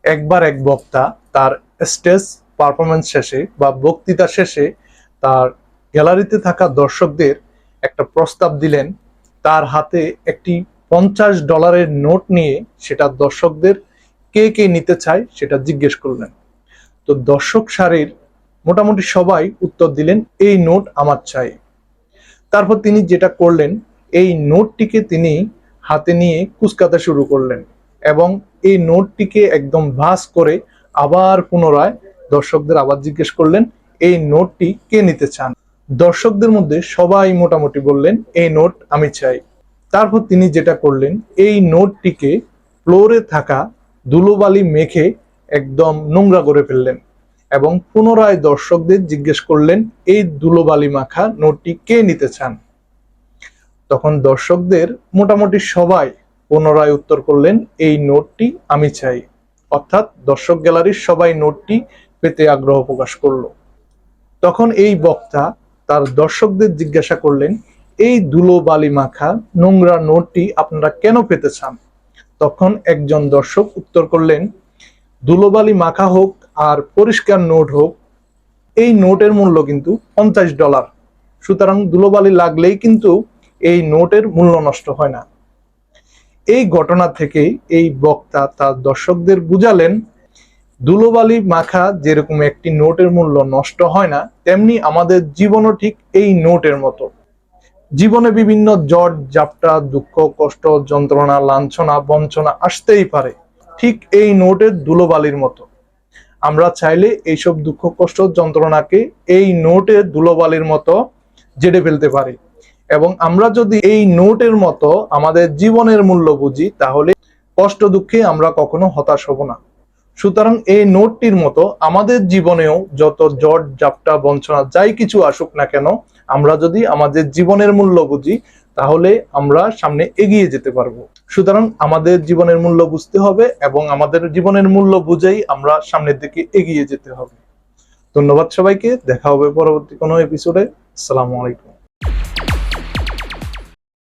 একবার এক বক্তা তার স্টেজ পারফরমেন্স শেষে বা বক্তৃতা শেষে তার গ্যালারিতে থাকা দর্শকদের একটা প্রস্তাব দিলেন। তার হাতে একটি $50 নোট নিয়ে সেটা দর্শকদের কে কে নিতে চায় সেটা জিজ্ঞেস করলেন। তো দর্শক সারির মোটামুটি সবাই উত্তর দিলেন, এই নোট আমার চাই। তারপর তিনি যেটা করলেন, এই নোটটিকে তিনি হাতে নিয়ে কুঁচকাতে শুরু করলেন এবং এই নোটটিকে একদম ভাঁজ করে আবার পুনরায় দর্শকদের আবার জিজ্ঞেস করলেন, এই নোটটি কে নিতে চান। দর্শকদের মধ্যে সবাই মোটামুটি বললেন, এই নোট আমি চাই। তারপর তিনি যেটা করলেন, এই নোটটিকে ফ্লোরে থাকা ধুলোবালি মেখে একদম নোংরা করে ফেললেন এবং পুনরায় দর্শকদের জিজ্ঞেস করলেন, এই ধুলোবালি মাখা নোটটি কে নিতে চান। তখন দর্শকদের মোটামুটি সবাই পুনরায় উত্তর করলেন, এই নোটটি আমি চাই। অর্থাৎ দর্শক গ্যালারির সবাই নোটটি পেতে আগ্রহ প্রকাশ করলো। তখন এই বক্তা তার দর্শকদের জিজ্ঞাসা করলেন, এই ধুলোবালি মাখা নোংরা নোটটি আপনারা কেন পেতে চান। তখন একজন দর্শক উত্তর করলেন, ধুলোবালি মাখা হোক আর পরিষ্কার নোট হোক, এই নোটের মূল্য কিন্তু $50। সুতরাং ধুলোবালি লাগলেই কিন্তু এই নোটের মূল্য নষ্ট হয় না। এই ঘটনা থেকে এই বক্তা তার দর্শকদের বুঝালেন, ধুলোবালি মাখা যেরকম একটি নোটের মূল্য নষ্ট হয় না, তেমনি আমাদের জীবনও ঠিক এই নোটের মতো। জীবনে বিভিন্ন ঝড় ঝাপটা, দুঃখ কষ্ট, যন্ত্রণা, লাঞ্ছনা, বঞ্চনা আসতেই পারে, ঠিক এই নোটের ধুলোবালির মতো। আমরা চাইলে এইসব দুঃখ কষ্ট যন্ত্রণাকে এই নোটের ধুলোবালির মতো ঝেড়ে ফেলতে পারি এবং আমরা যদি এই নোটের মতো আমাদের জীবনের মূল্য বুঝি, তাহলে কষ্ট দুঃখে আমরা কখনো হতাশ হব না। সুতরাং এই নোটটির মতো আমাদের জীবনেও যত ঝড় ঝাপটা বঞ্চনা যাই কিছু আসুক না কেন, আমরা যদি আমাদের জীবনের মূল্য বুঝি, তাহলে আমরা সামনে এগিয়ে যেতে পারবো। সুতরাং আমাদের জীবনের মূল্য বুঝতে হবে এবং আমাদের জীবনের মূল্য বুঝেই আমরা সামনের দিকে এগিয়ে যেতে হবে। ধন্যবাদ সবাইকে, দেখা হবে পরবর্তী কোনো এপিসোডে। আসসালামু আলাইকুম।